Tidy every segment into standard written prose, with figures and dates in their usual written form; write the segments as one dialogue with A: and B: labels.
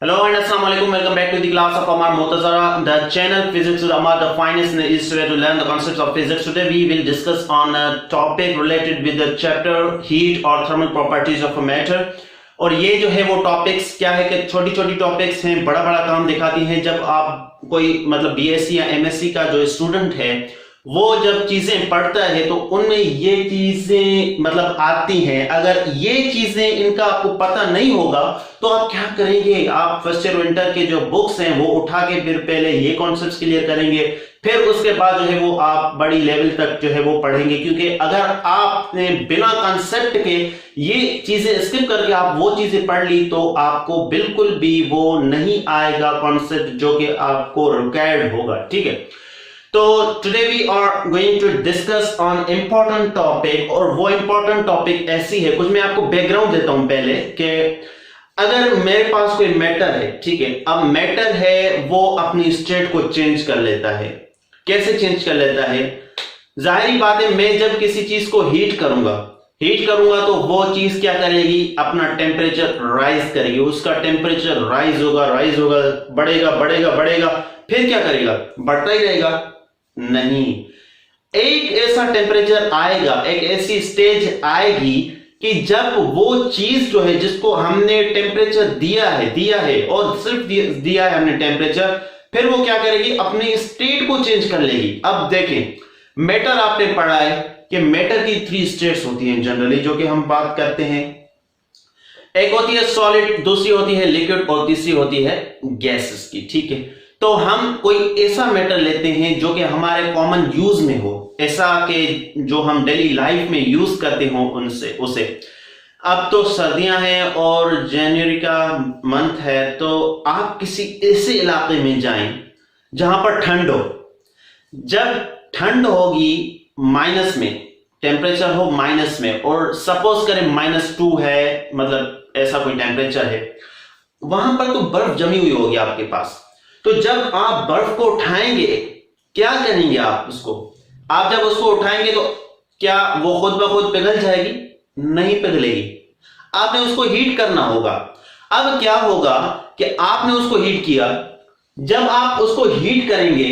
A: Hello and assalamu alaikum. Welcome back to the class of Ammar Mutazara, the channel Physics with Ammar, the finest and the easiest way to learn the concepts of physics. Today we will discuss on a topic related with the chapter heat or thermal properties of a matter. और ये जो है वो topics क्या है कि छोटी छोटी टॉपिक्स हैं, बड़ा बड़ा काम दिखाती हैं। जब आप कोई मतलब बीएससी या एमएससी का जो स्टूडेंट है वो जब चीजें पढ़ता है तो उनमें ये चीजें मतलब आती हैं। अगर ये चीजें इनका आपको पता नहीं होगा तो आप क्या करेंगे, आप फर्स्ट ईयर विंटर के जो बुक्स हैं वो उठा के फिर पहले ये कॉन्सेप्ट्स क्लियर करेंगे, फिर उसके बाद जो है वो आप बड़ी लेवल तक जो है वो पढ़ेंगे। क्योंकि अगर आपने बिना कॉन्सेप्ट के ये चीजें स्किप करके आप वो चीजें पढ़ ली तो आपको बिल्कुल भी वो नहीं आएगा कॉन्सेप्ट जो कि आपको रिक्वायर्ड होगा। ठीक है, तो today we are going to discuss on important topic. और वो इंपॉर्टेंट टॉपिक ऐसी है, कुछ मैं आपको बैकग्राउंड देता हूं पहले कि अगर मेरे पास कोई मैटर है, ठीक है, अब मैटर है वो अपनी स्टेट को चेंज कर लेता है। कैसे चेंज कर लेता है? जाहिर बात है, मैं जब किसी चीज को हीट करूंगा तो वो चीज क्या करेगी, अपना टेम्परेचर राइज करेगी। उसका टेम्परेचर राइज होगा, बढ़ेगा, फिर क्या करेगा, बढ़ता ही रहेगा? नहीं, एक ऐसा टेम्परेचर आएगा, एक ऐसी स्टेज आएगी कि जब वो चीज जो है जिसको हमने टेम्परेचर दिया है और सिर्फ दिया है हमने टेम्परेचर, फिर वो क्या करेगी, अपनी स्टेट को चेंज कर लेगी। अब देखें, मैटर आपने पढ़ा है कि मैटर की 3 स्टेट्स होती हैं जनरली, जो कि हम बात करते हैं। एक होती है सॉलिड, दूसरी होती है लिक्विड और तीसरी होती है गैसेस की। ठीक है, तो हम कोई ऐसा मैटर लेते हैं जो कि हमारे कॉमन यूज में हो, ऐसा कि जो हम डेली लाइफ में यूज करते हो उसे। अब तो सर्दियां हैं और जनवरी का मंथ है, तो आप किसी ऐसे इलाके में जाएं जहां पर ठंड हो। जब ठंड होगी माइनस में, टेम्परेचर हो माइनस में, और सपोज करें -2 है, मतलब ऐसा कोई टेम्परेचर है, वहां पर तो बर्फ जमी हुई होगी आपके पास। तो जब आप बर्फ को उठाएंगे, क्या करेंगे आप जब उसको उठाएंगे तो क्या वो खुद ब खुद पिघल जाएगी? नहीं पिघलेगी, आपने उसको हीट करना होगा। अब क्या होगा कि आपने उसको हीट किया, जब आप उसको हीट करेंगे,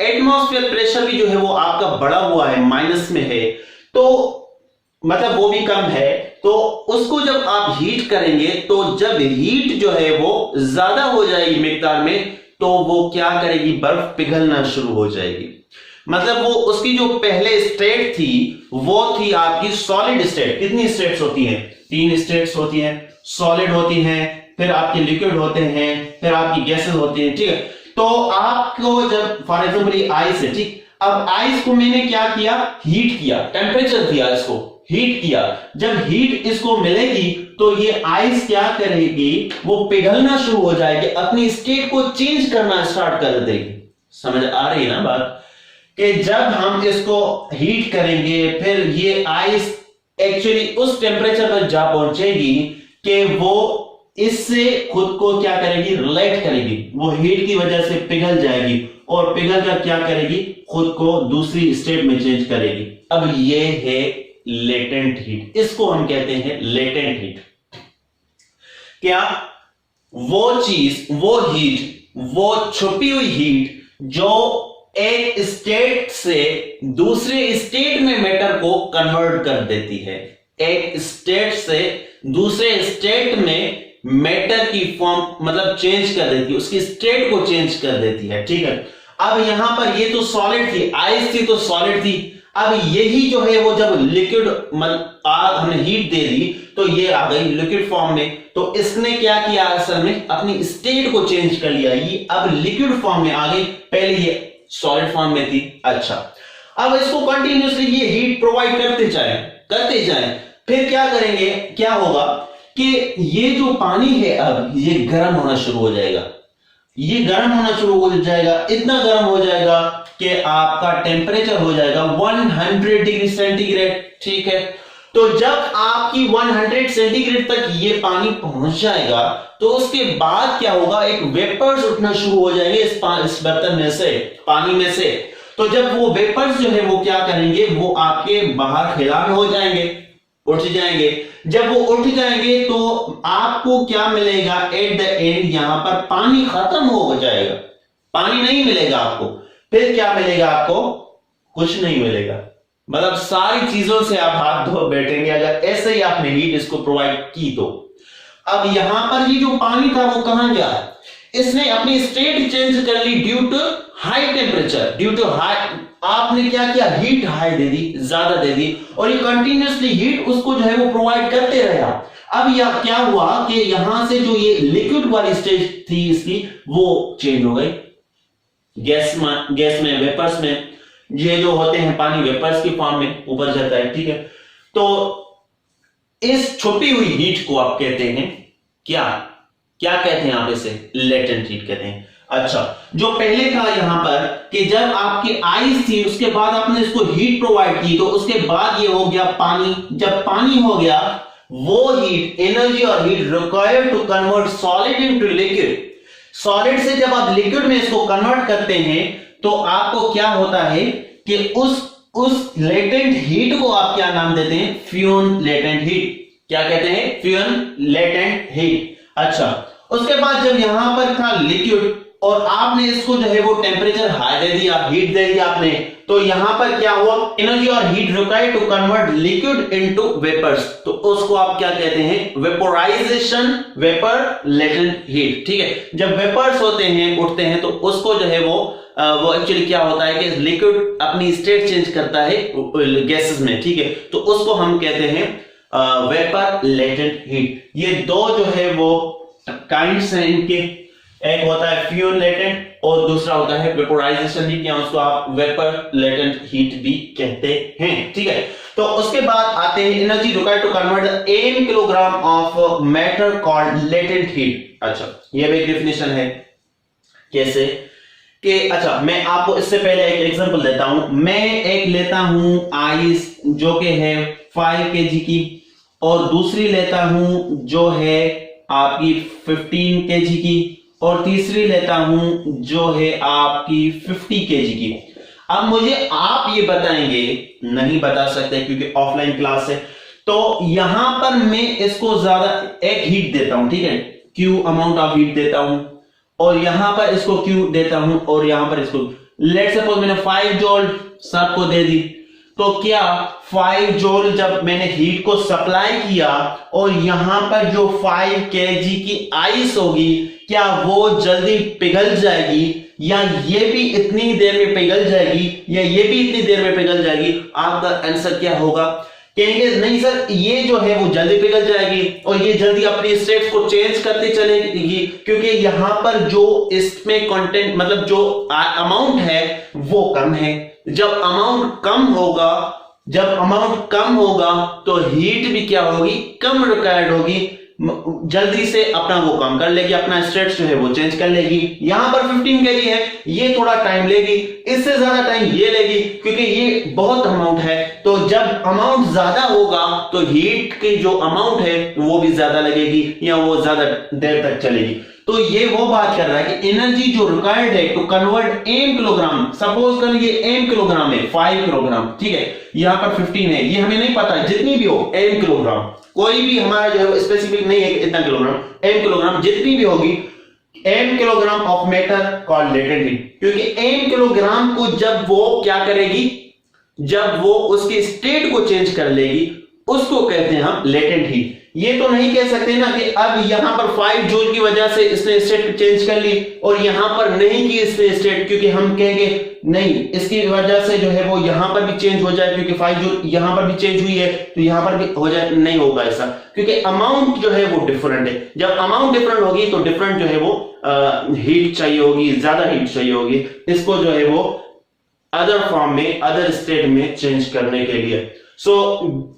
A: एटमॉस्फेयर प्रेशर भी जो है वो आपका बढ़ा हुआ है, माइनस में है, तो मतलब वो भी कम है। तो उसको जब आप हीट करेंगे तो जब हीट जो है वो ज्यादा हो जाएगी मिकदार में, तो वो क्या करेगी, बर्फ पिघलना शुरू हो जाएगी। मतलब वो उसकी जो पहले स्टेट थी वो थी आपकी सॉलिड स्टेट। कितनी स्टेट्स होती हैं? 3 स्टेट्स होती हैं। सॉलिड होती हैं, फिर आपके लिक्विड होते हैं, फिर आपकी गैसेस होती हैं। ठीक है, तो आपको जब फॉर एग्जांपल आइस है, ठीक, अब आइस को मैंने क्या किया, हीट किया, टेम्परेचर दिया, इसको हीट किया। जब हीट इसको मिलेगी तो ये आइस क्या करेगी, वो पिघलना शुरू हो जाएगी, अपनी स्टेट को चेंज करना स्टार्ट कर देगी। समझ आ रही है ना बात, कि जब हम इसको हीट करेंगे फिर ये आइस एक्चुअली उस टेम्परेचर पर जा पहुंचेगी कि वो इससे खुद को क्या करेगी, रिलेट करेगी, वो हीट की वजह से पिघल जाएगी और पिघल कर क्या करेगी, खुद को दूसरी स्टेट में चेंज करेगी। अब ये है लेटेंट हीट, इसको हम कहते हैं लेटेंट हीट। क्या वो चीज, वो हीट, वो छुपी हुई हीट जो एक स्टेट से दूसरे स्टेट में मैटर को कन्वर्ट कर देती है, एक स्टेट से दूसरे स्टेट में मैटर की फॉर्म मतलब चेंज कर देती है, उसकी स्टेट को चेंज कर देती है। ठीक है, अब यहां पर ये तो सॉलिड थी, आइस थी तो सॉलिड थी। अब यही जो है वो जब लिक्विड आग हमने हीट दे दी तो ये आ गई लिक्विड फॉर्म में, तो इसने क्या किया, असल में अपनी स्टेट को चेंज कर लिया, ये अब लिक्विड फॉर्म में आ गई, पहले ये सॉलिड फॉर्म में थी। अच्छा, अब इसको कंटिन्यूअसली ये हीट प्रोवाइड करते जाएं, फिर क्या करेंगे, क्या होगा कि ये जो पानी है अब ये गर्म होना शुरू हो जाएगा, इतना गर्म हो जाएगा कि आपका टेम्परेचर हो जाएगा 100 डिग्री सेंटीग्रेड। ठीक है, तो जब आपकी 100 सेंटीग्रेड तक ये पानी पहुंच जाएगा तो उसके बाद क्या होगा, एक वेपर्स उठना शुरू हो जाएंगे इस बर्तन में से, पानी में से। तो जब वो वेपर्स जो है वो क्या करेंगे, वो आपके बाहर खिला में हो जाएंगे, उठ जाएंगे। जब वो उठ जाएंगे तो आपको क्या मिलेगा एट द एंड, यहां पर पानी खत्म हो जाएगा, पानी नहीं मिलेगा आपको। फिर क्या मिलेगा आपको? कुछ नहीं मिलेगा। मतलब सारी चीजों से आप हाथ धो बैठेंगे अगर ऐसे ही आपने हीट इसको प्रोवाइड की तो। अब यहां पर ये जो पानी था वो कहां गया? इसने अपनी स्टेट चेंज कर ली due to high temperature, due to high, आपने क्या किया? हीट हाई दे दी, ज्यादा दे दी, और ये कंटिन्यूसली हीट उसको जो है वो प्रोवाइड करते रहा। अब यह क्या हुआ कि यहां से जो ये लिक्विड वाली स्टेज थी इसकी वो चेंज हो गई गैस में वेपर्स में। ये जो होते हैं पानी वेपर्स की फॉर्म में ऊपर जाता है, ठीक है। तो इस छुपी हुई हीट को आप कहते हैं क्या? क्या कहते हैं आप इसे? लेटेंट हीट कहते हैं। अच्छा, जो पहले था यहां पर कि जब आपकी आइस थी उसके बाद आपने इसको हीट प्रोवाइड की तो उसके बाद ये हो गया पानी। जब पानी हो गया वो हीट, एनर्जी और heat required to convert solid into liquid. Solid से जब आप लिक्विड में इसको कन्वर्ट करते हैं तो आपको क्या होता है कि उस लेटेंट हीट को आप क्या नाम देते हैं? फ्यून लेटेंट हीट। क्या कहते हैं? फ्यून लेटेंट हीट। अच्छा, उसके बाद जब यहां पर था लिक्विड और आपने इसको जो है वो टेम्परेचर हाई दे दिया, हीट दे दिया आपने, तो यहां पर क्या हुआ? एनर्जी और heat required to convert liquid into vapours, तो उसको आप क्या कहते हैं? Vaporisation, vapour latent heat. ठीक है, जब वेपर्स होते हैं, उठते हैं, तो उसको जो है वो एक्चुअली क्या होता है कि लिक्विड अपनी स्टेट चेंज करता है गैसेस में, ठीक है, तो उसको हम कहते हैं वेपर लेटेंट हीट। ये दो जो है वो काइंड्स हैं इनके, एक होता है फ्यून लेटेंट और दूसरा होता है वेपोराइजेशन हीट, या उसको आप वेपर लेटेंट हीट भी कहते हैं, ठीक है। तो उसके बाद आते हैं energy required to convert an kilogram of matter called latent heat. अच्छा, ये भी एक डेफिनेशन है। कैसे कि अच्छा, मैं आपको इससे पहले एक एग्जांपल देता हूं। मैं एक लेता हूं आइस जो कि है 5 kg की, और दूसरी लेता हूं जो है आपकी 15 kg की, और तीसरी लेता हूं जो है आपकी 50 kg की। अब मुझे आप ये बताएंगे, नहीं बता सकते क्योंकि ऑफलाइन क्लास है, तो यहां पर मैं इसको ज्यादा एक हीट देता हूं, ठीक है, क्यू अमाउंट ऑफ हीट देता हूं, और यहां पर इसको क्यू देता हूं, और यहां पर इसको लेट्स सपोज मैंने 5 जूल सबको दे दी, तो क्या 5 जूल जब मैंने हीट को सप्लाई किया और यहां पर जो 5 kg की आइस होगी, क्या वो जल्दी पिघल जाएगी, या ये भी इतनी देर में पिघल जाएगी, या ये भी इतनी देर में पिघल जाएगी? आपका आंसर क्या होगा? कहेंगे नहीं सर, ये जो है वो जल्दी पिघल जाएगी और ये जल्दी अपनी स्टेट्स को चेंज करती चलेगी, क्योंकि यहां पर जो इसमें कंटेंट मतलब जो अमाउंट है वो कम है। जब अमाउंट कम होगा तो हीट भी क्या होगी? कम रिक्वायर्ड होगी, जल्दी से अपना वो काम कर लेगी, अपना स्टेट्स जो है वो चेंज कर लेगी। यहां पर 15 kg है, ये थोड़ा टाइम लेगी, इससे ज्यादा टाइम ये लेगी क्योंकि ये बहुत अमाउंट है। तो जब अमाउंट ज्यादा होगा तो हीट की जो अमाउंट है वो भी ज्यादा लगेगी या वो ज्यादा देर तक चलेगी। तो ये वो बात कर रहा है कि एनर्जी जो रिक्वायर्ड है to convert M kilogram, suppose कर ये एम किलोग्राम है, 5 किलोग्राम, ठीक है, यहां पर 15 है, ये हमें नहीं पता, जितनी भी हो एम किलोग्राम, कोई भी हमारा जो है स्पेसिफिक नहीं है कि इतना किलोग्राम, एम किलोग्राम जितनी भी होगी, M kilogram of matter called latent heat, क्योंकि एम किलोग्राम को जब वो क्या करेगी, जब वो उसकी स्टेट को चेंज कर लेगी, उसको कहते हैं हम लेटेंट हीट। ये तो नहीं कह सकते ना कि अब यहां पर 5 जूल की वजह से इसने स्टेट चेंज कर ली और यहां पर नहीं की इसने स्टेट, क्योंकि हम कहेंगे नहीं, इसकी वजह से जो है वो यहां पर भी चेंज हो जाए, क्योंकि 5 जूल यहां पर भी चेंज हुई है तो यहां पर भी हो जाए, नहीं होगा ऐसा, क्योंकि अमाउंट जो है वो डिफरेंट है। जब अमाउंट डिफरेंट होगी तो डिफरेंट जो है वो हीट चाहिए होगी, ज्यादा हीट चाहिए होगी इसको जो है वो अदर फॉर्म में, अदर स्टेट में चेंज करने के लिए। So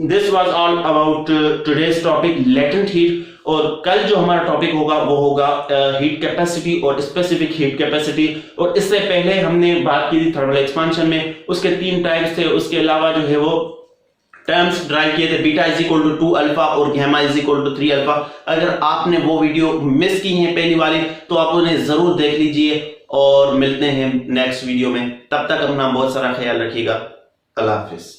A: this was all about today's topic latent heat, और कल जो हमारा टॉपिक होगा वो होगा हीट कैपेसिटी और स्पेसिफिक हीट कैपेसिटी। और इससे पहले हमने बात की थी थर्मल एक्सपांशन में, उसके 3 टाइप्स थे, उसके अलावा जो है वो टर्म्स ड्राइव किए थे, beta is equal to 2 alpha और gamma is equal to 3 alpha. अगर आपने वो वीडियो मिस की है पहली वाली तो आप उन्हें जरूर देख लीजिए, और मिलते हैं नेक्स्ट वीडियो में। तब तक अपना बहुत सारा ख्याल रखिएगा। अल्लाह हाफिज।